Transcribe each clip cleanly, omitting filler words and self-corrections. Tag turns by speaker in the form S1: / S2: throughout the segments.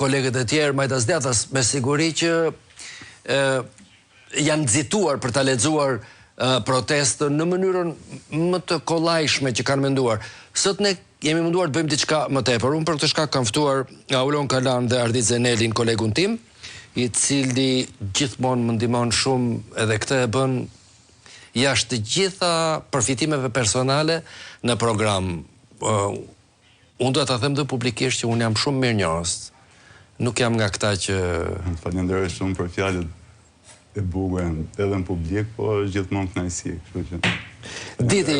S1: kolegët e tjerë majtas djathtas, me siguri që janë nxituar për ta lexuar protestën në mënyrën më të kollajshme që kanë menduar. Sot ne jemi munduar të bëjmë diçka më tepër. Unë për këtë shkak kam ftuar Aulon Kalan dhe Ardit Zenelin, kolegun tim, i cili gjithmonë më ndihmon shumë edhe këtë e bën jashtë të gjitha përfitimeve personale në program. Unë do ta them dhe publikisht që unë jam shumë mirënjohës. Nuk jam nga këta që...
S2: Falenderoj shumë për fjalët e bukura edhe në publik, po gjithmonë kënaqësi, kështu që.
S1: Diti,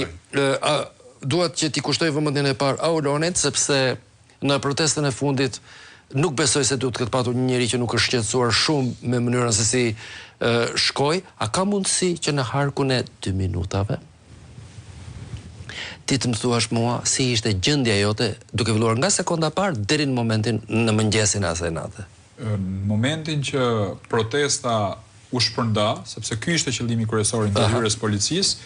S1: duat që t'i kushtoj vëmendjen e parë Aulonit, sepse në protestën e fundit nuk besoj se duhet të ketë patur një njeri që nuk është shqetësuar shumë me mënyrën se si shkoi. A ka mundësi që në harkun e 2 minutave ti të më thuash mua si ishte gjendja jote duke filluar nga sekonda parë deri në momentin në mëngjesin e asaj nate?
S3: Në momentin që protesta u shpërnda, sepse ky ishte qëllimi kryesor i ndërhyrjes policisë,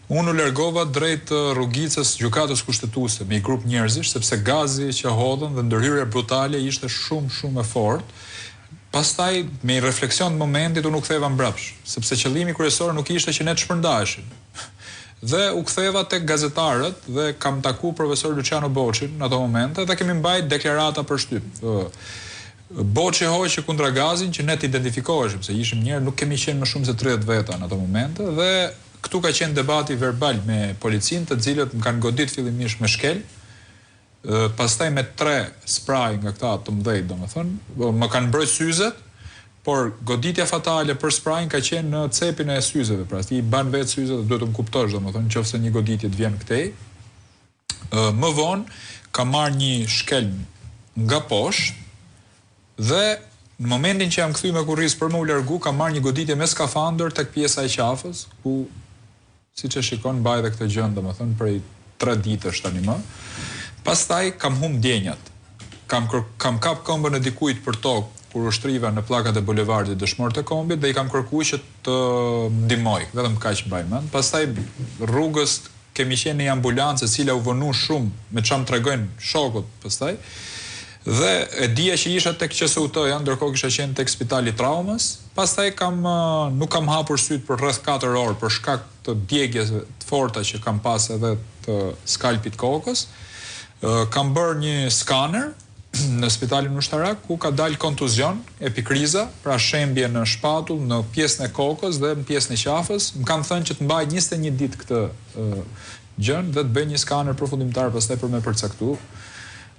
S3: unë u largova drejt rrugicës gjykatës kushtetuese me një grup njerëzish, sepse gazi që hodhën dhe ndërhyrja brutale ishte shumë e fortë. Pastaj me refleksion të momentit unë u ktheva mbrapsh, sepse qëllimi kryesor nuk ishte që ne të shpërndaheshim. Dhe u ktheva tek gazetarët dhe kam taku profesor Luciano Boçin në ato momente dhe kemi mbajt deklarata për shtyp. Boçi hoqi kundra gazin që ne të identifikoheshim, se ishim njerë, nuk kemi qenë më shumë se 30 veta në ato momente, dhe këtu ka qenë debati verbal me policinë, të cilët më kanë godit fillimisht me shkel, pastaj me 3 spray nga këta të mëdhej, domethënë, më kanë mbrojt syzet, por goditja fatale për sprayin ka qenë në cepin e syzeve, pra ti i ban vetë syzet dhe duhet të më kuptosh, domethënë, nëse një goditje të vjen këtej. Më vonë ka marrë një shkel nga poshtë dhe në momentin që jam kthy me kurriz për më u largu, ka marrë një goditje me skafandër tek pjesa e qafës, ku siç e shikon mbaj dhe këtë gjë, domethënë prej 3 ditësh tani më. Pastaj kam humb ndjenjat. Kam kap këmbën e dikujt për tokë kur u shtriva në pllakat e bulevardit Dëshmorët e Kombit dhe i kam kërkuar që të ndihmoj, vetëm kaq mbaj mend. Pastaj rrugës kemi qenë në ambulancë e cila u vonu shumë me çam tregojnë shokut pastaj. Dhe e dija që isha tek QSUT-ja, ndërkohë kisha qenë tek spitali traumës. Pastaj nuk kam hapur syt për rreth 4 orë për shkak të djegjes të forta që kam pas edhe të skalpit kokës. Kam bërë një skaner në spitalin ushtarak ku ka dalë kontuzion, epikriza, pra shembje në shpatull, në pjesën e kokës dhe në pjesën e qafës. Më kanë thënë që të mbaj 21 ditë këtë gjën dhe të bëj një skaner përfundimtar pastaj për me përcaktuar.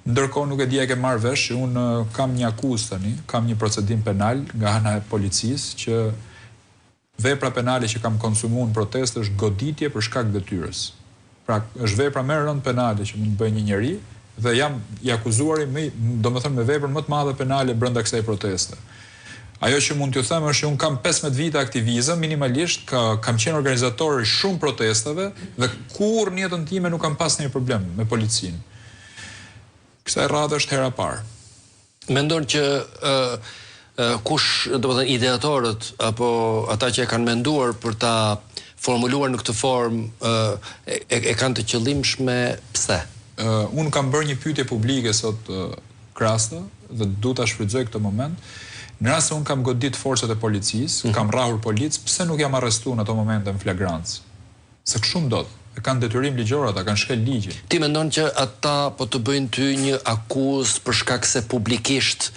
S3: Ndërkohë nuk e di e ke marrë vesh, unë kam një akuzë tani, kam një procedim penal nga ana e policisë që vepra penale që kam konsumuar në protestë është goditje për shkak detyrës. Pra është vepra më e rëndë penale që mund të bëjë një njeri dhe jam i akuzuar domethënë me veprën më të madhe penale brenda kësaj proteste. Ajo që mund t'ju them është që unë kam 15 vite aktivizëm, minimalisht kam qenë organizator i shumë protestave dhe kurrë në jetën time nuk kam pas ndonjë problem me policinë. Kësaj radhë është hera parë.
S1: Mendon që kush, domethënë ideatorët apo ata që e kanë menduar për ta formuluar në këtë formë e kanë të qëllimshme pse?
S3: Unë kam bërë një pyetje publike sot krasta dhe duhet ta shfrytëzoj këtë moment. Në rast se unë kam godit forcat e policisë, kam rrahur policë, pse nuk jam arrestuar në ato momente në flagrancë? Se kështu ndodh. Kanë detyrim ligjor, ata kanë shkel ligjin.
S1: Ti mendon që ata po të bëjnë ty një akuzë për shkak se publikisht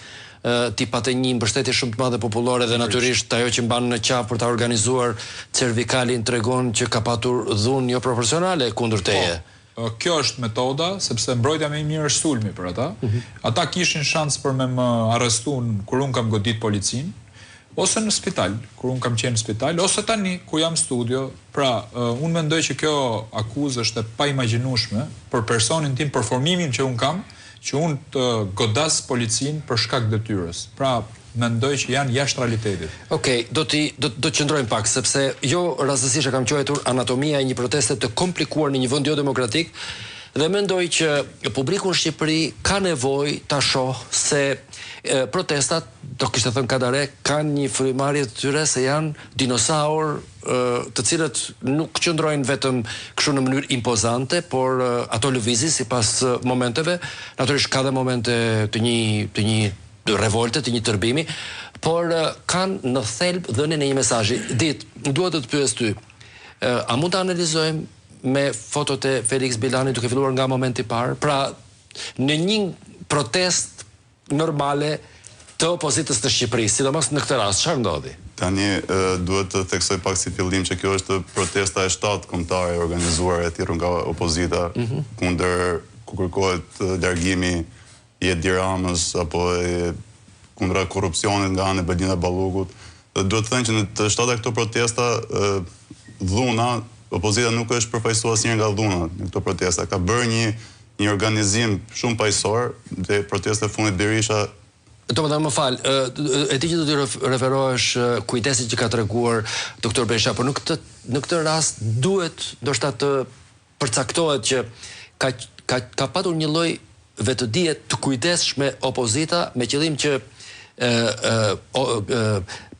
S1: ti patë një mbështetje shumë të madhe popullore dhe natyrisht ajo që mban në qafë për ta organizuar cervikalin tregon që ka patur dhunë jo proporcionale kundër teje.
S3: Kjo është metoda, sepse mbrojtja më e mirë është sulmi për ata. Ata kishin shans për me më arrestuar kur unë kam godit policinë, ose në spital, kur unë kam qenë në spital, ose tani, kur jam studio. Pra, unë mendoj që kjo akuzë është e pa imagjinueshme për personin tim, për formimin që unë kam, që unë të godas policinë për shkak detyrës. Pra, mendoj që janë jashtë realitetit.
S1: Okej, do të qëndrojmë pak, sepse jo rastësisht e kam quajtur anatomia e një proteste të komplikuar në një vend jo demokratik, dhe mendoj që publiku në Shqipëri ka nevojë ta shohë se protestat, do kishte thënë Kadare, kanë një frymëmarrje të tyre se janë dinosaur të cilët nuk qëndrojnë vetëm kështu në mënyrë impozante, por ato lëvizin sipas momenteve. Natyrisht ka dhe momente të një revolte, të një tërbimi, por kanë në thelb dhënien e një mesazhi. Duhet të të pyes ty, a mund të analizojmë me fotot e Felix Bilani duke filluar nga momenti i parë, pra në një protest normale të opozitës të Shqipërisë, sidomos në këtë rast, çfarë ndodhi?
S2: Tani duhet të theksoj pak si fillim që kjo është protesta e 7 kombëtare organizuar e thirrur nga opozita kundër ku kërkohet largimi i Edi Ramës apo kundra korrupsionit nga ana e Belinda Ballukut. Duhet të thënë që në të 7 këto protesta dhuna, opozita nuk është përfaqësuar asnjëherë nga dhuna në këto protesta. Ka bërë një organizim shumë paqësor dhe protesta e fundit Berisha.
S1: Më fal, e di që do të referohesh kujdesit që ka treguar doktor Berisha, por në këtë rast duhet ndoshta të përcaktohet që ka patur një lloj vetëdije të kujdesshme opozita me qëllim që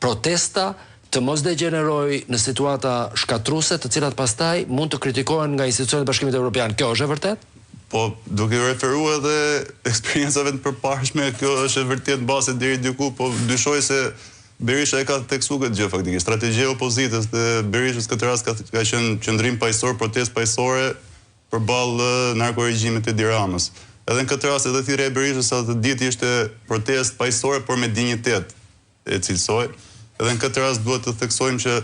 S1: protesta të mos degenerojë në situata shkatruese, të cilat pastaj mund të kritikohen nga institucionet e Bashkimit Evropian. Kjo është e vërtetë?
S2: Po, duke referuar edhe eksperiencave të përparshme, kjo është e vërtet base deri diku, po dyshoj se Berisha e ka teksu këtë gjë faktikisht. Strategjia e opozitës dhe Berishës këtë rast ka qenë qëndrim paqësor, protestë paqësore përballë narkoregjimit të Edi Ramës. Edhe në këtë rast edhe thirrja e Berishës sa të ditë ishte protestë paqësore por me dinjitet, e cilësoj. Edhe në këtë rast duhet të theksojmë që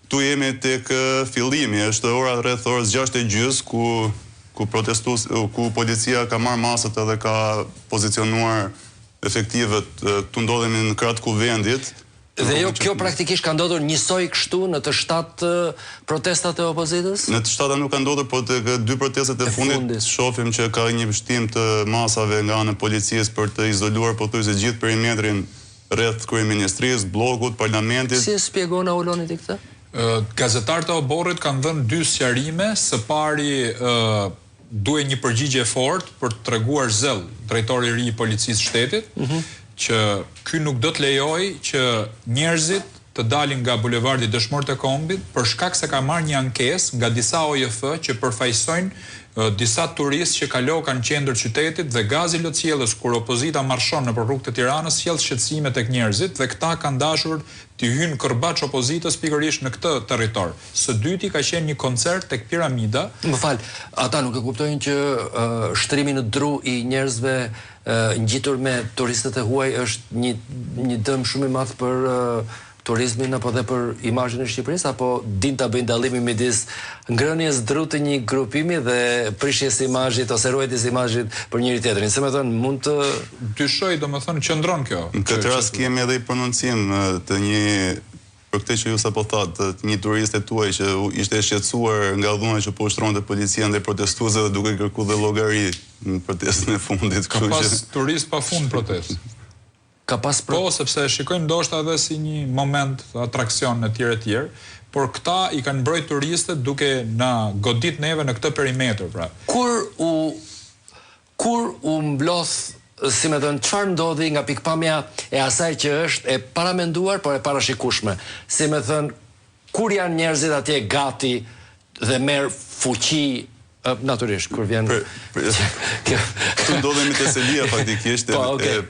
S2: tu jemi tek fillimi, është ora rreth orës 6:30 ku policia ka marrë masat edhe ka pozicionuar efektivet, këtu ndodhemi në krah të kuvendit.
S1: Dhe kjo praktikisht ka ndodhur njësoj kështu në të 7 protestat e opozitës?
S2: Në të 7 nuk ka ndodhur, por të 2 protestat e fundit shohim që ka një vështim të masave nga ana e policisë për të izoluar pothuajse gjithë perimetrin rreth kryeministrisë, bllokut, parlamentit.
S1: Si e shpjegon Auloni ti këtë?
S3: Gazetarët e oborrit kanë dhënë 2 sqarime. Së pari duhet një përgjigje fort për të treguar zell drejtori i ri i policisë shtetit, që ky nuk do të lejojë që njerëzit të dalin nga bulevardi Dëshmorët e Kombit për shkak se ka marrë një ankesë nga disa OJF që përfaqësojnë disa turistë që kalokan në qendër qytetit dhe gazi lotësjellës kur opozita marshon nëpër rrugët e Tiranës sjell shqetësime tek njerëzit dhe këta kanë dashur të hyjnë kërbaç opozitës pikërisht në këtë territor. Së dyti ka qenë një koncert tek Piramida.
S1: Më fal, ata nuk e kuptojnë që shtrimi në dru i njerëzve ngjitur me turistët e huaj është një dëm shumë i madh për turizmin apo dhe për imazhin e Shqipërisë, apo din ta bëjnë dallimin midis ngrënies dru të një grupimi dhe prishjes së imazhit ose ruajtjes së imazhit për njëri tjetrin. Se më thënë, mund të
S3: dyshoj, domethënë qëndron kjo.
S2: Në këtë rast kemi edhe i prononcim të një, për këtë që ju sapo thatë, të një turiste tuaj që ishte e shqetësuar nga dhuna që po ushtronte policia ndaj protestuesve dhe duke kërkuar dhe llogari në protestën e fundit.
S3: Ka pas turist pafund protestë. Po, sepse shikojnë ndoshta edhe si një moment atraksion e tjerë, por këta i kanë mbrojtur turistët duke na godit neve në këtë perimetër, pra.
S1: Kur u mbloth, si më thënë, çfarë ndodhi nga pikpamja e asaj që është e paramenduar, por e parashikueshme. Si më thënë, kur janë njerëzit atje gati dhe merr fuqi. Natyrisht, kur vjen...
S2: Këtu ndodhemi te Selia faktikisht e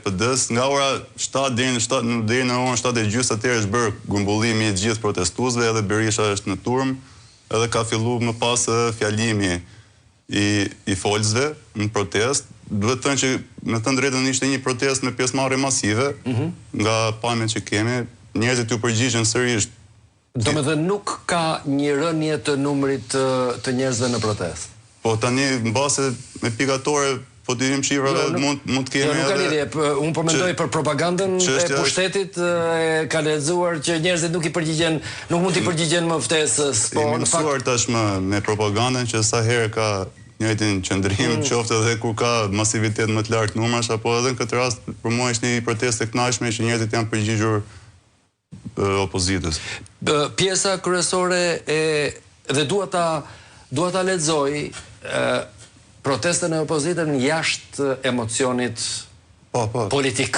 S2: PD-s, nga ora 7 deri në orën 7:30 atëherë është bërë grumbullimi i gjithë protestuesve, edhe Berisha është në turm, edhe ka filluar më pas fjalimi i folësve në protest. Duhet të thënë që me të drejtën ishte një protest me pjesëmarrje masive, nga pamjet që kemi, njerëzit u përgjigjen sërish.
S1: Domethënë nuk ka një rënje të numrit të njerëzve në protestë.
S2: Po tani mbase me pikatore po të dim shifrave mund të kemi
S1: nuk ka lidhje, unë po mendoj për propagandën e pushtetit, ka lexuar që njerëzit nuk mund t'i përgjigjen më ftesës, po
S2: në fakt mësuar tashmë me propagandën që sa herë ka njëjtin qëndrim, qoftë edhe kur ka masivitet më të lartë numrash, apo edhe në këtë rast për mua është një protestë e kënaqshme që njerëzit janë përgjigjur opozitës.
S1: Pjesa kryesore dhe dua ta lexoj protestën e opozitës jashtë emocionit politik.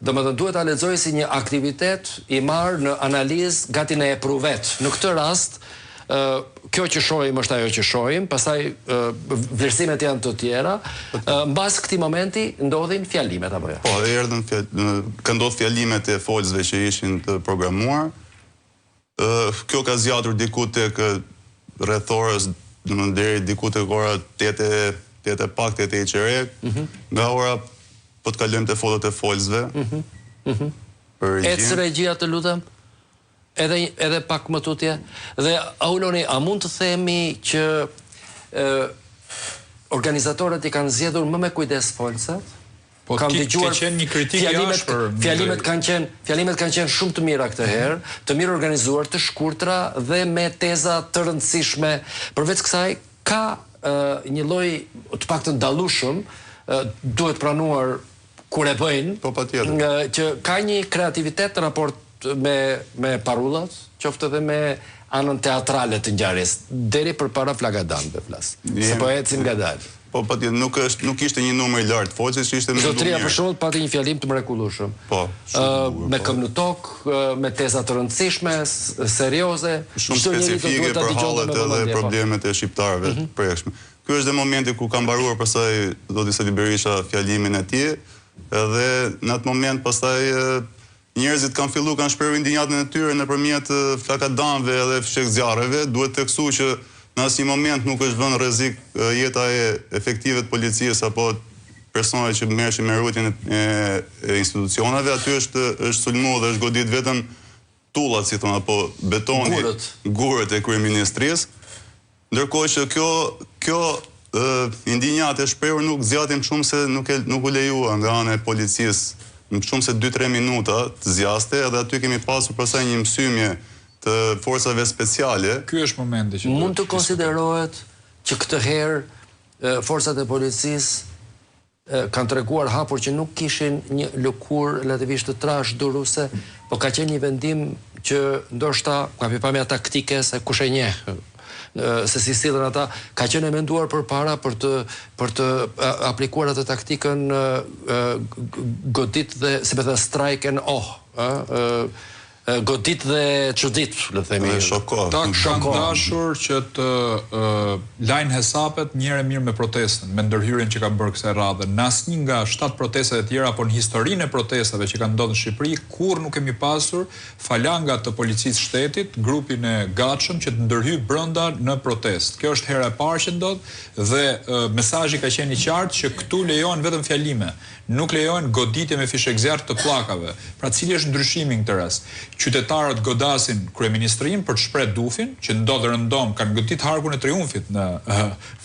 S1: Domethënë duhet ta lexoj si një aktivitet i marrë në analizë gati në epruvet. Në këtë rast kjo që shohim është ajo që shohim, pastaj vlerësimet janë të tjera. Mbas këtij momenti ndodhin fjalimet apo jo?
S2: Po, ka ndodhur fjalimet e folësve që ishin të programuar. Kjo ka zgjatur diku tek rreth orës, domethënë deri diku tek ora 8 pak, 8 e qerek. Nga ora po të kalojmë te fotot e folësve.
S1: Ecë regjia, të lutem. Edhe pak më tutje. Dhe Auloni, a mund të themi që organizatorët i kanë zgjedhur më me kujdes folësat?
S3: Po ka qenë një kritik i ashpër.
S1: Fjalimet kanë qenë shumë të mira këtë herë, të mirë organizuar, të shkurtra dhe me teza të rëndësishme. Përveç kësaj ka një lloj të paktën dallueshëm, duhet pranuar kur e bëjnë, që ka një kreativitet në raport me parullat, qoftë edhe me anën teatrale të ngjarjes, deri përpara flagadanëve flas. Se po ecim ngadalë.
S2: Po patjetër, nuk ishte një numër i lartë folësh, ishte më
S1: Zotria për shembull pati një fjalim të mrekullueshëm.
S2: Po,
S1: me këmbë në tokë, me teza të rëndësishme, serioze,
S2: shumë specifike për hallet edhe problemet e shqiptarëve të prekshme. Ky është dhe momenti ku ka mbaruar pastaj zoti Sali Berisha fjalimin e tij, edhe në atë moment pastaj njerëzit kanë shprehur indignaten e tyre nëpërmjet flakadanëve edhe fshek zjarreve. Duhet të theksu që në asnjë moment nuk është vënë rrezik jeta e efektive të policisë apo personave që merreshin me rrugën e institucioneve. Aty është sulmuar dhe është godit vetëm tullat, si thon, apo betoni, gurët e kryeministrisë. Ndërkohë që kjo indignate e shprehur nuk zgjatim shumë se nuk u lejua nga ana e policisë në shumë se 2-3 minuta të zgjaste, edhe aty kemi pasur pastaj një mësymje të forcave speciale.
S3: Ky është momenti që
S1: mund të konsiderohet që këtë herë forcat e policisë kanë treguar hapur që nuk kishin një lëkurë relativisht të trashëduruese, po ka qenë një vendim që ndoshta ka pamja taktike se kush e njeh se si sillen ata, ka qenë menduar përpara për të aplikuar atë taktikën godit dhe si më thënë strike and godit dhe çudit, le të themi.
S3: Ta kanë dashur që të lajnë hesapet njëherë mirë me protestën, me ndërhyrjen që ka bërë kësaj radhe. Në asnjë nga 7 protestat e tjera apo në historinë e protestave që kanë ndodhur në Shqipëri, kurrë nuk kemi pasur falanga të policisë shtetit, grupin e gatshëm që të ndërhyjë brenda në protestë. Kjo është hera e parë që ndodh dhe mesazhi ka qenë i qartë që këtu lejohen vetëm fjalime, nuk lejohen goditje me fishek zjarr të pllakave. Pra cili është ndryshimi në këtë rast? Qytetarët godasin kryeministrinë për të shpreh dufin, që ndodh rëndom, kanë godit harkun e triumfit në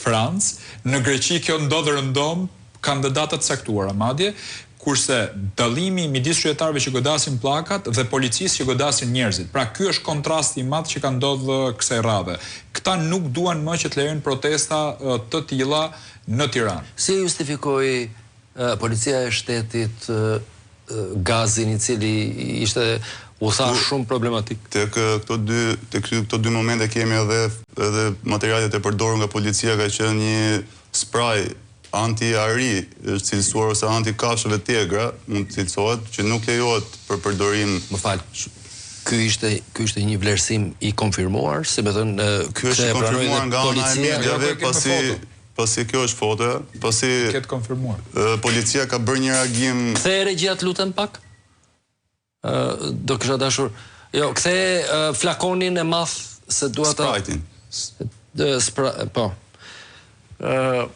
S3: Francë, në Greqi kjo ndodh rëndom, kandidatat të caktuara madje, kurse dallimi midis qytetarëve që godasin pllakat dhe policisë që godasin njerëzit. Pra ky është kontrasti i madh që ka ndodhur kësaj radhe. Këta nuk duan më që të lejojnë protesta të tilla në Tiranë.
S1: Si justifikoi policia e shtetit gazin i cili ishte u tha shumë problematik?
S2: Tek këto dy momente kemi edhe materialet e përdorur nga policia, ka qenë një spray anti-ari, është cilësuar ose anti-kafshëve tegra, mund të cilësohet, që nuk lejohet për përdorim.
S1: Më fal. Ky ishte një vlerësim i konfirmuar, si më thënë,
S2: ky është konfirmuar nga ana e mediave, pasi kjo është foto, pasi
S3: ketë konfirmuar.
S2: Policia ka bërë një reagim.
S1: Kthej regjia, të lutem pak. Do kisha dashur. Jo, kthej flakonin e madh se dua ta.
S2: Sprite-in.
S1: Po.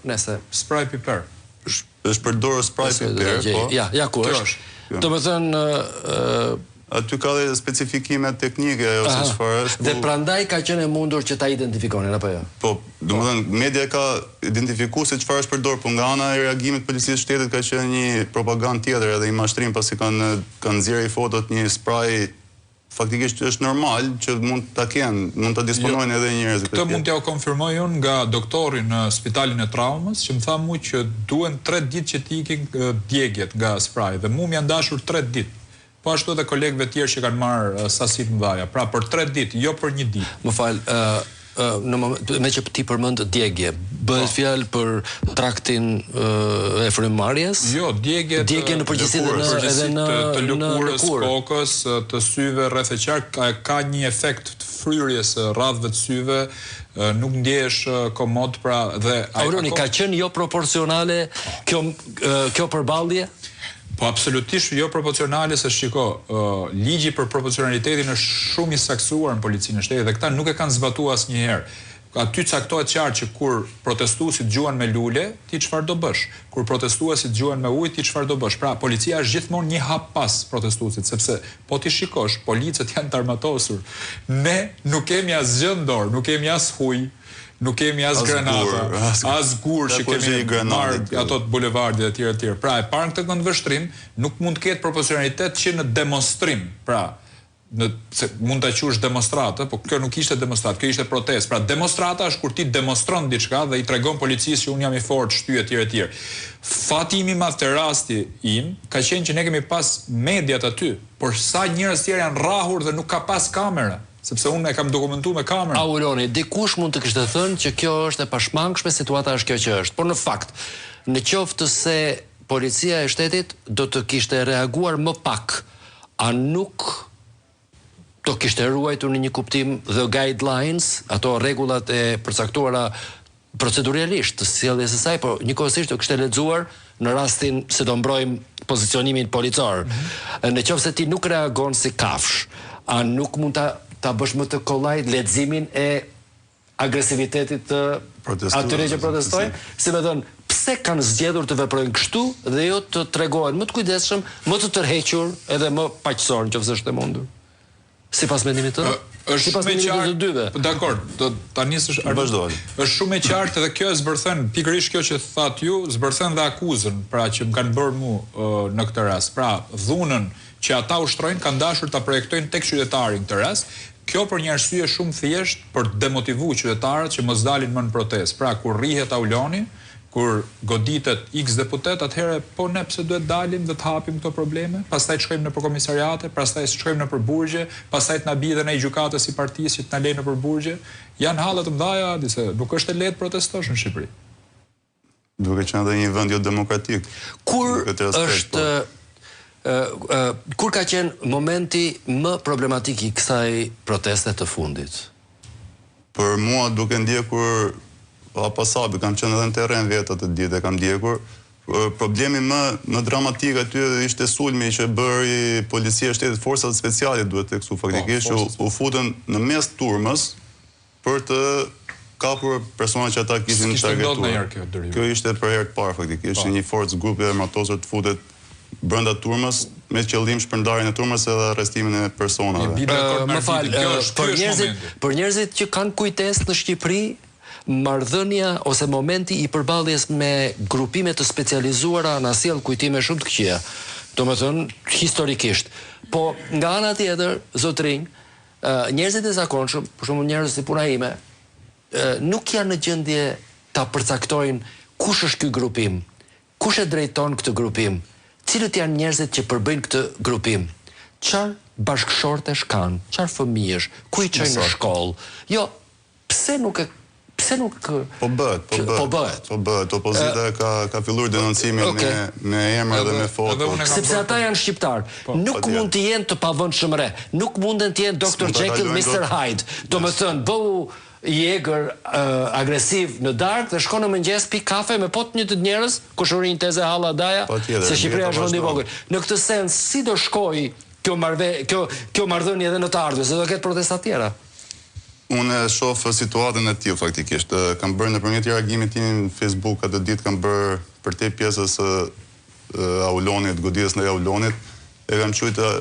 S1: Nëse
S3: spray piper.
S2: Është përdorur spray piper, po.
S1: Ja, ku është? Domethënë
S2: aty ka dhe specifikime teknike ose çfarë është.
S1: Dhe prandaj ka qenë e mundur që ta identifikonin apo jo?
S2: Po, domethënë media ka identifikuar se çfarë është përdorur, po nga ana e reagimit të policisë shtetit ka qenë një propagandë tjetër edhe i mashtrim, pasi kanë nxjerrë fotot një spray. Faktikisht është normal që mund ta kenë, mund ta disponojnë edhe njerëzit.
S3: Këtë mund t'ja konfirmoj unë nga doktori në spitalin e traumës, që më tha mu që duhen 3 ditë që t'i ikin djegjet nga spray, dhe mu m'janë dashur 3 ditë. Po ashtu edhe kolegëve tjerë që kanë marrë sasit mëdha. Pra për 3 ditë, jo për 1 ditë.
S1: Më fal, me që ti përmend djegje, bëhet fjalë për traktin e frymëmarrjes?
S3: Jo, djegje
S1: në përgjithësi edhe në
S3: lëkurës, kokës, të syve rreth e qark ka një efekt të fryrjes së radhëve të syve, nuk ndjehesh komod, pra dhe
S1: Auroni, ka qenë jo proporcionale kjo përballje?
S3: Po absolutisht jo proporcionale, se shiko, ligji për proporcionalitetin është shumë i saktuar në policinë e shtetit dhe këta nuk e kanë zbatuar asnjëherë. Aty caktohet qartë që kur protestuesit djuan me lule, ti çfarë do bësh? Kur protestuesit djuan me ujë, ti çfarë do bësh? Pra, policia është gjithmonë një hap pas protestuesit, sepse po ti shikosh, policët janë të armatosur. Ne nuk kemi asgjë në dorë, nuk kemi as huj, nuk kemi as granata, as gur që kemi marrë ato të bulevardit e tjerë. Pra, e parë këtë këndvështrim, nuk mund të ketë proporcionalitet që në demonstrim. Pra, mund ta qush demonstratë, po kjo nuk ishte demonstratë, kjo ishte protestë. Pra, demonstrata është kur ti demonstron diçka dhe i tregon policisë që unë jam i fortë, shtyj etj. Fati im i madh te rasti im ka qenë që ne kemi pas mediat aty, por sa njerëz tjerë janë rrahur dhe nuk ka pas kamera. Sepse unë e kam dokumentuar me kamerën.
S1: Auroni, dikush mund të kishte thënë që kjo është e pashmangshme, situata është kjo që është. Por në fakt, në qoftë se policia e shtetit do të kishte reaguar më pak, a nuk do kishte ruajtur në një kuptim the guidelines, ato rregullat e përcaktuara proceduralisht të sjelljes së saj, por njëkohësisht do kishte lexuar në rastin se do mbrojmë pozicionimin policor. Në qoftë se ti nuk reagon si kafsh, a nuk mund ta bësh më të kollajt leximin e agresivitetit të atyre që protestojnë, si me thënë, pse kanë zgjedhur të veprojnë kështu dhe jo të tregohen më të kujdesshëm, më të tërhequr edhe më paqësor nëse është e mundur. Sipas mendimit të
S3: Është shumë e qartë. Dakor, tani është shumë e qartë dhe kjo e zbërthën, pikërisht kjo që thatë ju, zbërthën dhe akuzën, pra që më kanë bërë mua në këtë rast. Pra, dhunën që ata ushtrojnë kanë dashur ta projektojnë tek qytetari në këtë rast. Kjo për një arsye shumë thjesht për të demotivuar qytetarët që mos dalin më në protestë. Pra, kur rrihet Auloni, kur goditet X deputet, atëherë po ne pse duhet dalim dhe të hapim këto probleme, pastaj shkojmë në përkomisariate, pastaj shkojmë në përburgje, pastaj të na bidhen ai gjykatës i partisë që të na lejnë në përburgje. Janë halle të mëdha, dise nuk është e lehtë protestosh në Shqipëri.
S2: Duke qenë edhe një vend jo demokratik.
S1: Kur ka qenë momenti më problematik i kësaj proteste të fundit?
S2: Për mua duke ndjekur pasabi, kam qenë edhe në terren vetë atë ditë, kam ndjekur. Problemi më dramatik aty ishte sulmi që bëri policia e shtetit, forcat speciale duhet të kësu faktikisht, u futën në mes turmës për të kapur persona që ata kishin targetuar. Kjo ishte për herë të parë faktikisht, një forcë grupi armatosur të futet brenda turmës me qëllim shpërndarjen e turmës edhe arrestimin e personave.
S1: Më fal, për njerëzit që kanë kujtesë në Shqipëri, marrëdhënia ose momenti i përballjes me grupime të specializuara na sjell kujtime shumë të këqija. Domethënë historikisht. Po nga ana tjetër, zotrinj, njerëzit e zakonshëm, për shembull njerëz si puna ime, nuk janë në gjendje ta përcaktojnë kush është ky grupim, kush e drejton këtë grupim, cilët janë njerëzit që përbëjnë këtë grupim, çfarë bashkëshortesh kanë, çfarë fëmijësh, ku i çojnë në shkollë. Jo, pse nuk
S2: Po bëhet. Opozita ka filluar denoncimin me emra dhe me foto.
S1: Sepse ata janë shqiptar. Nuk mund të jenë të pavëndshmëre. Nuk munden të jenë Dr. Jekyll, Mr. Hyde. Domethënë, bëu jegër agresiv në darkë dhe shkon në mëngjes pi kafe me po të njëjtë njerëz, kushërin teze halla daja, se Shqipëria është vend i vogël. Në këtë sens, si do shkojë kjo marrëdhënie edhe në të ardhmen, se do ketë protesta tjera?
S2: Unë shoh situatën e tillë faktikisht. Kam bërë nëpërmjet reagimit tim në Facebook atë ditë, kam bërë për te pjesës Aulonit, goditjes ndaj Aulonit, e kam thënë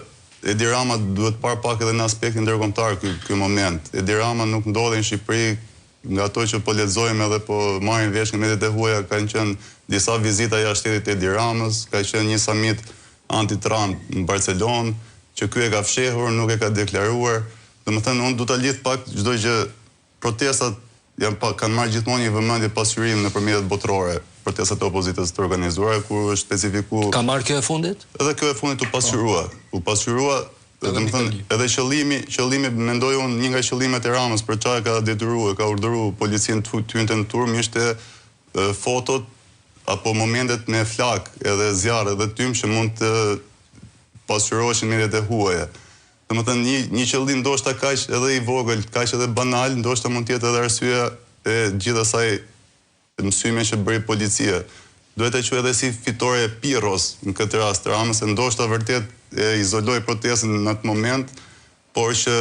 S2: Edi Rama duhet parë pak edhe në aspektin ndërkombëtar ky moment. Edi Rama nuk ndodhe në Shqipëri, nga ato që po lexojmë edhe po marrin vesh në mediat e huaja, kanë qenë disa vizita jashtë shtetit të Edi Ramës, ka qenë një summit anti-Trump në Barcelonë, që ky e ka fshehur, nuk e ka deklaruar. Domethënë, unë du ta lidh pak çdo gjë. Protestat kanë marrë gjithmonë një vëmendje pasqyrim nëpërmjet botërore, protestat e opozitës të organizuara, kur është specifikuar.
S1: Ka marrë kjo e fundit?
S2: Edhe kjo e fundit u pasqyrua. Edhe qëllimi mendoj unë një nga qëllimet e Ramës për çfarë ka detyruar, ka urdhëruar policinë të hynte në turm ishte fotot apo momentet me flak edhe zjarr edhe tym që mund të pasqyroheshin mediat e huaja. Domethënë një qëllim ndoshta kaq edhe i vogël, kaq edhe banal, ndoshta mund të jetë edhe arsyeja e gjithë asaj mësyme që bëri policia. Duhet të quhet edhe si fitore e pirros në këtë rast Ramës, se ndoshta vërtet e izoloi protestën në atë moment, por që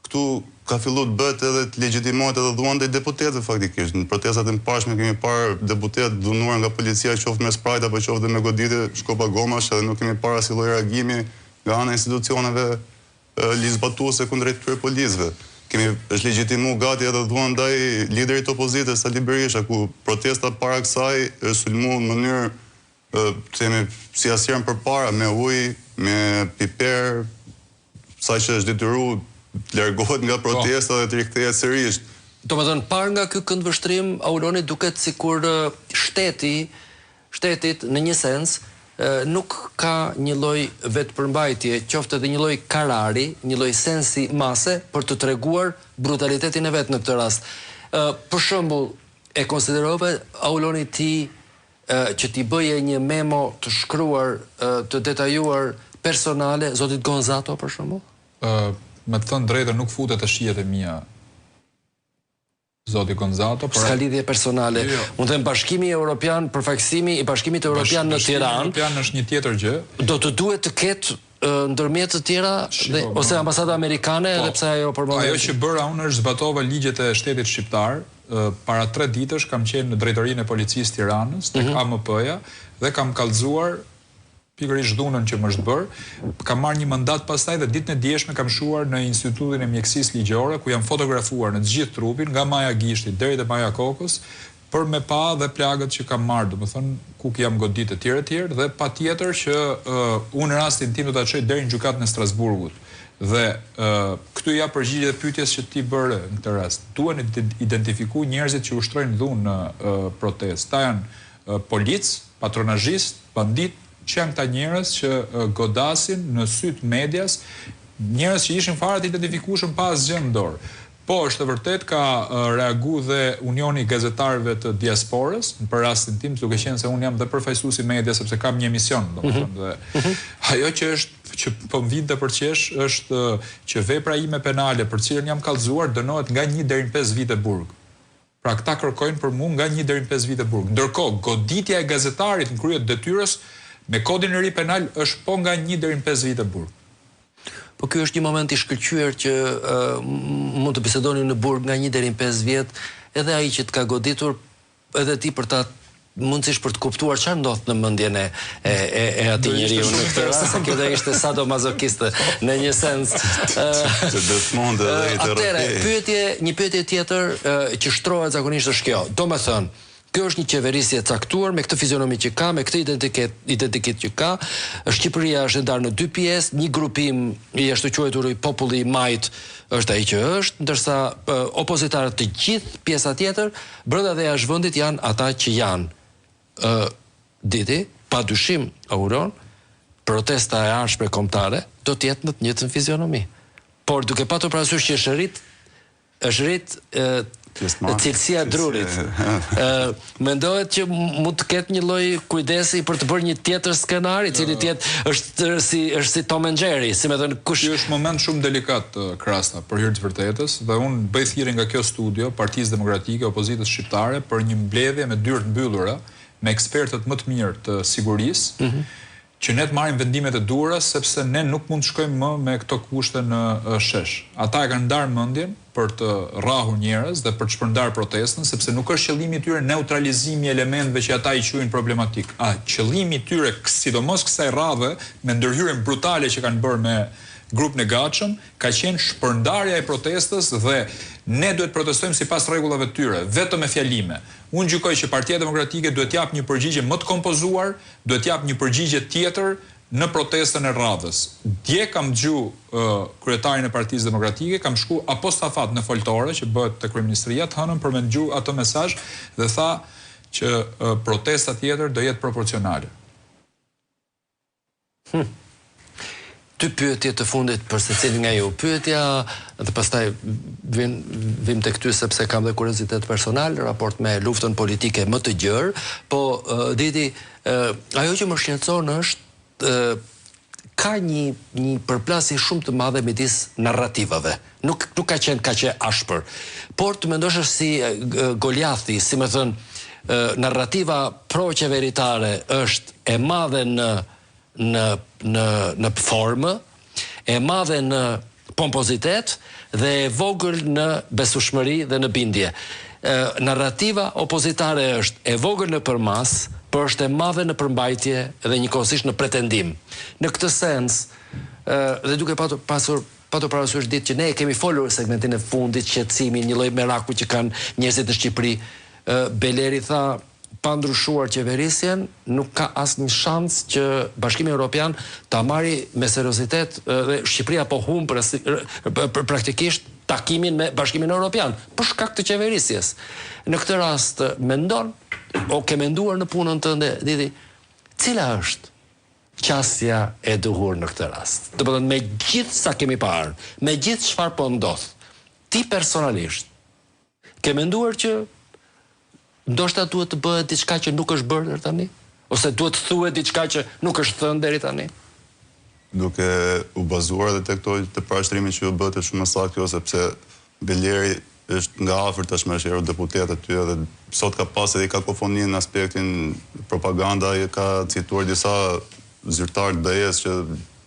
S2: këtu ka filluar të bëhet edhe të legjitimohet edhe dhuan ndaj deputetëve faktikisht. Në protestat e mëparshme kemi parë deputet dhunuar nga policia, qoftë me sprajt apo qoftë me goditje, shkopa gomash, edhe nuk kemi parë asnjë lloj reagimi nga ana e institucioneve ligjzbatuese kundrejt këtyre policëve. Është legjitimu gati edhe dhuan ndaj liderit opozitës Sali Berisha, ku protesta para kësaj është sulmuar në mënyrë themi si asnjëherë përpara me ujë, me piper, saqë është detyruar të largohet nga protesta dhe të rikthehet sërish.
S1: Domethënë, parë nga ky këndvështrim, Auloni duket sikur shtetit në një sens nuk ka një lloj vetëpërmbajtje, qoftë edhe një lloj karari, një lloj sensi mase për të treguar brutalitetin e vet në këtë rast. Për shembull, e konsiderove Auloni ti që t'i bëje një memo të shkruar, të detajuar personale zotit Gonzato për shembull?
S3: Me të thënë drejtën nuk futet të shijet e mia zoti Gonzato, por
S1: s'ka lidhje personale. Mund të them Bashkimi Evropian, përfaqësimi i Bashkimit Evropian në Tiranë.
S3: Evropian është një tjetër gjë.
S1: Do të duhet të ketë ndërmjet të tjera ose ambasada amerikane edhe pse ajo për momentin.
S3: Ajo që bëra unë është zbatova ligjet e shtetit shqiptar. Para 3 ditësh kam qenë në drejtorinë e policisë Tiranës, tek AMP-ja, dhe kam kallëzuar pikërisht dhunën që më është bërë. Kam marrë një mandat pastaj dhe ditën e djeshme kam shuar në Institutin e Mjekësisë Ligjore, ku jam fotografuar në të gjithë trupin, nga maja gishtit deri te maja kokës, për me pa dhe plagët që kam marrë, domethënë ku jam goditë të tjerë, dhe patjetër që unë në rastin tim do ta çoj deri në gjykatën e Strasburgut. Dhe këtu ja përgjigje pyetjes që ti bëre në këtë rast. Duhen të identifikuar njerëzit që ushtrojnë dhunë në protestë. Ta janë polic, patronazhist, bandit, që janë këta njerëz që godasin në syt medias, njerëz që ishin fare të identifikueshëm pa asgjë në dorë. Po, është vërtet ka reaguar dhe Unioni i Gazetarëve të Diasporës, për rastin tim, duke qenë se unë jam dhe përfaqësues i media sepse kam një emision, domethënë, dhe ajo që po më vinte për qesh është që vepra ime penale për cilën jam kallëzuar dënohet nga 1 deri në 5 vite burg. Pra këta kërkojnë për mua nga 1 deri në 5 vite burg. Ndërkohë, goditja e gazetarit në krye të detyrës me kodin e ri penal është po nga 1 deri në 5 vite burg.
S1: Po ky është një moment i shkëlqyer që mund të bisedoni në burg nga 1 deri në 5 vjet, edhe ai që të ka goditur, edhe ti për ta mundësisht për të kuptuar çfarë ndodh në mendjen e atij njeriu në këtë rast, se kjo do ishte sadomazokiste në një sens.
S2: Të dëshmonte edhe i
S1: Atëherë, një pyetje tjetër që shtrohet zakonisht është kjo. Domethënë, kjo është një qeverisje e caktuar me këtë fizionomi që ka, me këtë identitet që ka. Shqipëria është ndarë në 2 pjesë, një grupim i ashtu quajtur i populli i majt është ai që është, ndërsa opozitarët të gjithë pjesa tjetër brenda dhe jashtë vendit janë ata që janë. Diti, padyshim, Auron, protesta e ardhshme kombëtare do të jetë në të njëjtën fizionomi. Por duke patur parasysh që është rrit cilësia drurit. Mendohet që mund të ketë një lloj kujdesi për të bërë një tjetër skenar, i cili është si Tom and Jerry, si më thënë kush.
S3: Ky është moment shumë delikat Krasta për hir të vërtetës, dhe unë bëj thirrje nga kjo studio Partisë Demokratike, opozitës shqiptare për një mbledhje me dyert mbyllura, me ekspertët më të mirë të sigurisë, që ne të marrim vendimet e duhura, sepse ne nuk mund të shkojmë më me këto kushte në shesh. Ata e kanë ndarë mendjen për të rrahur njerëz dhe për të shpërndarë protestën, sepse nuk është qëllimi i tyre neutralizimi i elementëve që ata i quajnë problematik. Qëllimi i tyre, sidomos kësaj radhe, me ndërhyrjen brutale që kanë bërë me grupin e gatshëm, ka qenë shpërndarja e protestës dhe ne duhet protestojmë sipas rregullave të tyre, vetëm me fjalime. Unë gjykoj që Partia Demokratike duhet jap një përgjigje më të kompozuar, duhet jap një përgjigje tjetër në protestën e radhës. Dje kam dëgjuar kryetarin e Partisë Demokratike, kam shku apostafat në foltore që bëhet te kryeministria të hënën për me dëgju atë mesazh dhe tha që protesta tjetër do jetë proporcionale.
S1: Ty pyetje të fundit për secilin nga ju. Pyetja, dhe pastaj vim tek ty sepse kam dhe kuriozitet personal, raport me luftën politike më të gjerë, po Didi, ajo që më shqetëson është ka një përplasje shumë të madhe midis narrativave. Nuk ka qenë kaq e ashpër. Por të mendosh si Goliathi, si më thën, narrativa pro-qeveritare është e madhe në formë, e madhe në pompozitet dhe e vogël në besueshmëri dhe në bindje. Narrativa opozitare është e vogël në përmas, por është e madhe në përmbajtje dhe njëkohësisht në pretendim. Në këtë sens, dhe duke patur parasysh ditë që ne kemi folur segmentin e fundit, qetësimin, një lloj meraku që kanë njerëzit në Shqipëri, Beleri tha, pa ndryshuar qeverisjen, nuk ka asnjë shans që Bashkimi Evropian ta marrë me seriozitet dhe Shqipëria po humb praktikisht takimin me Bashkimin Evropian për shkak të qeverisjes. Në këtë rast mendon o ke menduar në punën tënde, Didi, cila është qasja e duhur në këtë rast? Do të thonë, me gjithë sa kemi parë, me gjithë çfarë po ndodh, ti personalisht ke menduar që ndoshta duhet të bëhet diçka që nuk është bërë deri tani? Ose duhet të thuhet diçka që nuk është thënë deri tani?
S2: Duke u bazuar edhe tek të parashtrimi që u bë të shumë saktë, sepse Beleri është nga afër tashmë është eurodeputet aty edhe sot ka pas edhe kakofoni në aspektin propaganda, ka cituar disa zyrtar të BE-s që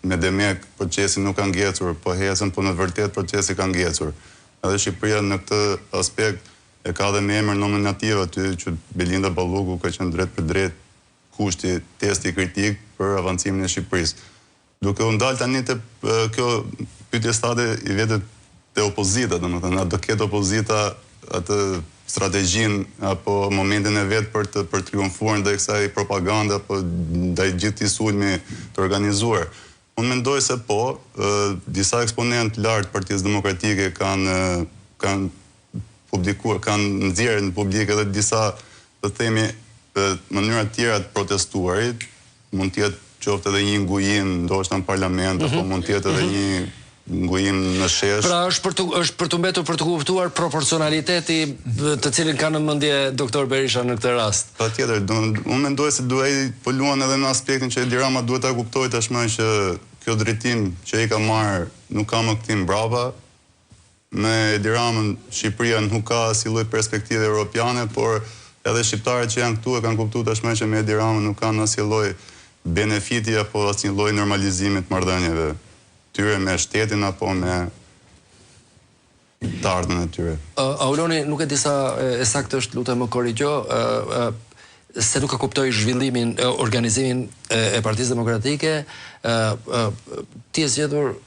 S2: me demek procesi nuk ka ngecur, po hecën, po në vërtet procesi ka ngecur. Edhe Shqipëria në këtë aspekt e ka dhe me emër nominativ aty që Belinda Balluku ka qenë drejt për drejt kushti testi kritik për avancimin e Shqipërisë. Duke u ndalë tani të kjo pyetje stade i vetë te opozita, domethënë, do ketë opozita atë strategjinë apo momentin e vet për të triumfuar ndaj kësaj propaganda apo ndaj gjithë sulmi të organizuar. Unë mendoj se po, disa eksponentë lart Partisë Demokratike kanë publikuar, kanë nxjerrë në publik edhe disa, të themi, mënyra të tjera të protestuarit, mund të jetë qoftë edhe një ngujim ndoshta në parlament apo mund të jetë edhe një ngujim në shesh.
S1: Pra është për të mbetur për të kuptuar proporcionaliteti të cilin ka në mendje doktor Berisha në këtë rast.
S2: Patjetër, unë mendoj se duhet po luan edhe në aspektin që Edi Rama duhet ta kuptojë tashmë që kjo drejtim që ai ka marrë nuk ka më kthim brapa. Me Edi Ramën Shqipëria nuk ka asnjë lloj perspektive europiane, por edhe shqiptarët që janë këtu e kanë kuptuar tashmë që me Edi Ramën nuk kanë asnjë lloj benefiti apo asnjë lloj normalizimi të marrëdhënieve tyre me shtetin apo me të ardhmen e tyre.
S1: Auloni, nuk e di sa e saktë është, lutem më korrigjo, se nuk e kuptoj zhvillimin, organizimin e Partisë Demokratike, ti je zgjedhur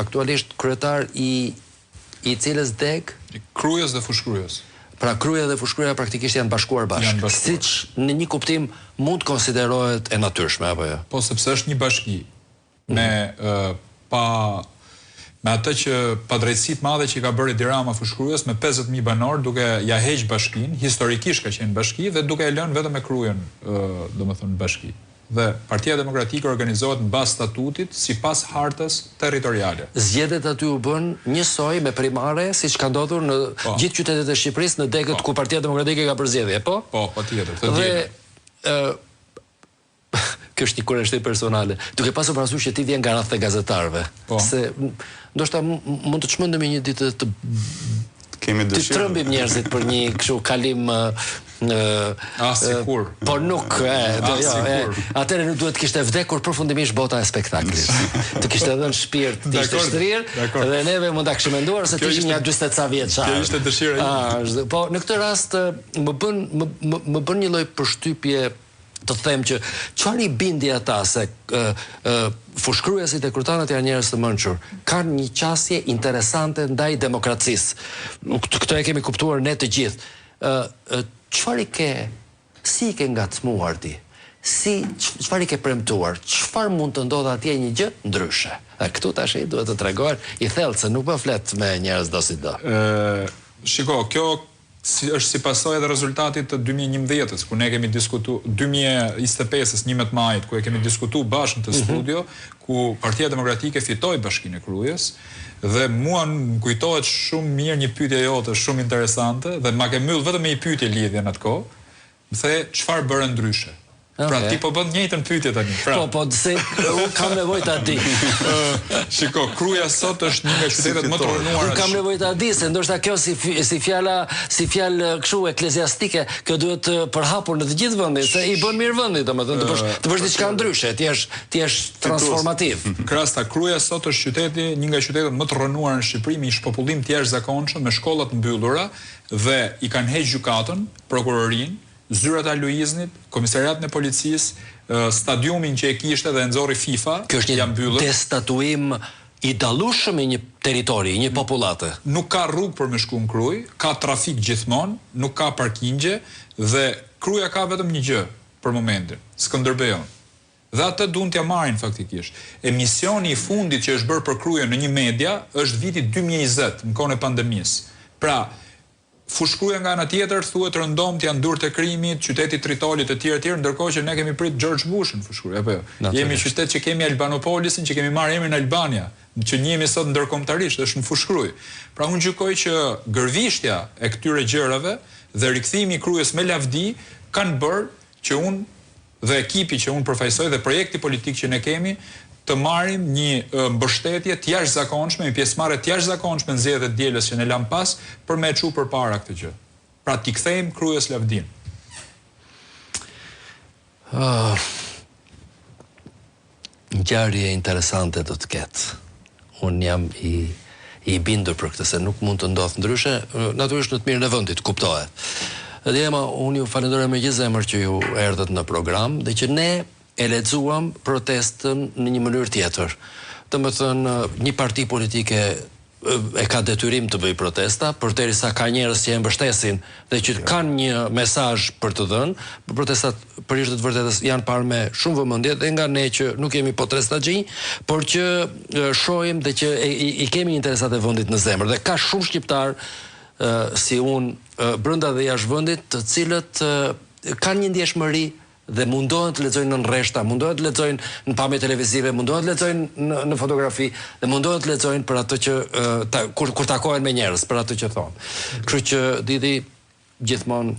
S1: aktualisht kryetar i cilës deg?
S3: Krujës dhe fushkrujës.
S1: Pra Kryja dhe Fushkryja praktikisht janë bashkuar bashkë. Siç në një kuptim mund të konsiderohet e natyrshme apo jo?
S3: Po, sepse është një bashki me me atë që padrejtësitë madhe që i ka bërë Edi Rama Fushkryes me 50.000 banor, duke ja heq bashkinë, historikisht ka qenë bashki dhe duke e lënë vetëm me Kryën, domethënë bashki. Dhe Partia Demokratike organizohet mbas statutit sipas hartës territoriale.
S1: Zgjedhjet aty u bën njësoj me primare, siç ka ndodhur në gjithë qytetet e Shqipërisë në degët ku Partia Demokratike ka bërë zgjedhje, po?
S3: Po, patjetër, të dihet.
S1: Kjo është një kurështi personale. Duke pasur parasysh që ti vjen nga radhë e gazetarëve. Se ndoshta mund të çmendemi një ditë të
S2: kemi dëshirë.
S1: Të trëmbim njerëzit për një kështu kalim
S3: sikur.
S1: Po nuk, atëherë nuk duhet të kishte vdekur përfundimisht bota e spektaklit. Të kishte dhënë shpirt, të ishte shtrirë dhe neve mund ta kishim menduar se ti ishin ja 40 ca vjeçar.
S3: Kjo ishte dëshira ime.
S1: Po në këtë rast më bën një lloj përshtypje të them që çfarë i bindi ata se fushkryesit e kryetarët janë njerëz të mençur, kanë një qasje interesante ndaj demokracisë. Këtë e kemi kuptuar ne të gjithë. Çfarë si i ke ngacmuar ti? Çfarë i ke premtuar? Çfarë mund të ndodhë atje një gjë ndryshe? Këtu tash duhet të tregosh i thellë se nuk po flet me njerëz do si do.
S3: Shiko, kjo është si pasojë edhe rezultatit të 2011-s, ku ne kemi diskutuar 2025-s 11 majit, ku e kemi diskutuar bashkë në studio, ku Partia Demokratike fitoi Bashkinë e Krujës, dhe mua më kujtohet shumë mirë një pyetje jote shumë interesante, dhe ma ke mbyll vetëm me një pyetje lidhje në atë kohë. Më the çfarë bëre ndryshe? Pra ti po bën njëjtën pyetje tani.
S1: Po, se unë kam nevojë ta di.
S3: Shiko, Kruja sot është një nga qytetet më të rënuara.
S1: Unë kam nevojë ta di, se ndoshta kjo si fjalë kështu ekleziastike, kjo duhet të përhapur në të gjithë vendin, se i bën mirë vendit, domethënë të bësh diçka ndryshe, ti je transformativ.
S3: Krasta, Kruja sot është qyteti, një nga qytetet më të rënuara në Shqipëri, me një shpopullim të jashtëzakonshëm, me shkollat mbyllura dhe i kanë heqë gjykatën, prokurorinë, zyrat e Luiznit, komisariatin e policisë, stadiumin që e kishte dhe nxorri FIFA.
S1: Kjo është një destatuim i dallueshëm i një territori, një popullate.
S3: Nuk ka rrugë për me shku në Krujë, ka trafik gjithmonë, nuk ka parkingje dhe Kruja ka vetëm një gjë për momentin, Skënderbeun. Dhe atë duan t'ja marrin faktikisht. Emisioni i fundit që është bërë për Krujën në një media është viti 2020, në kohën e pandemisë. Pra, Fushkruja nga ana tjetër thuhet rëndomt janë dur të krimit, qyteti Tritolit e tjerë, ndërkohë që ne kemi prit George Bushin Fushkruja, apo jo. Jemi qytet që kemi Albanopolisin, që kemi marrë emrin Albania, që njihemi sot ndërkombëtarisht, është në Fushkruj. Pra unë gjykoj që gërvishtja e këtyre gjërave dhe rikthimi i Krujës me lavdi kanë bërë që unë dhe ekipi që unë përfaqësoj dhe projekti politik që ne kemi të marrim një mbështetje të jashtëzakonshme, një pjesëmarrje të jashtëzakonshme në zgjedhjet e dielës që ne lam pas për me çu përpara këtë gjë. Pra t'i kthejmë Krujës lavdin.
S1: Ngjarje interesante do të ketë. Unë jam i bindur për këtë, se nuk mund të ndodhë ndryshe, natyrisht në të mirën e vendit, kuptohet. Dhe unë ju falenderoj me gjithë zemër që ju erdhët në program dhe që ne e lexuam protestën në një mënyrë tjetër. Domethënë, një parti politike e ka detyrim të bëjë protesta, përderisa ka njerëz që e mbështesin dhe që kanë një mesazh për të dhënë. Protestat për të vërtetës janë parë me shumë vëmendje dhe nga ne që nuk jemi potrestaxhi, por që shohim dhe që i kemi interesat e vendit në zemër dhe ka shumë shqiptar si unë brenda dhe jashtë vendit, të cilët kanë një ndjeshmëri dhe mundohen të lexojnë në rreshta, mundohen të lexojnë në pamje televizive, mundohen të lexojnë në fotografi dhe mundohen të lexojnë për atë që kur takohen me njerëz, për atë që thonë. Kështu që Didi, gjithmonë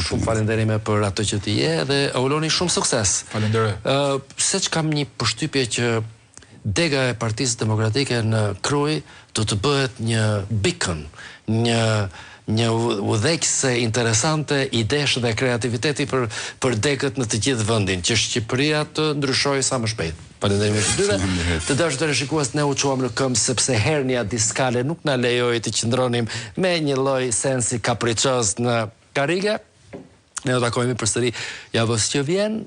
S1: shumë falënderime për atë që ti je dhe auloni shumë sukses.
S3: Falenderoj.
S1: Seç kam një përshtypje që dega e Partisë Demokratike në Krujë do të bëhet një beacon, një udhëheqëse interesante, idesh dhe kreativiteti për degët në të gjithë vendin, që Shqipëria të ndryshojë sa më shpejt. Faleminderit të dyve. Të dashur teleshikues, ne u çuam në këmbë sepse hernia diskale nuk na lejoi të qëndronim me një lloj sensi kapricioz në karrige. Ne do takohemi përsëri javës që vjen.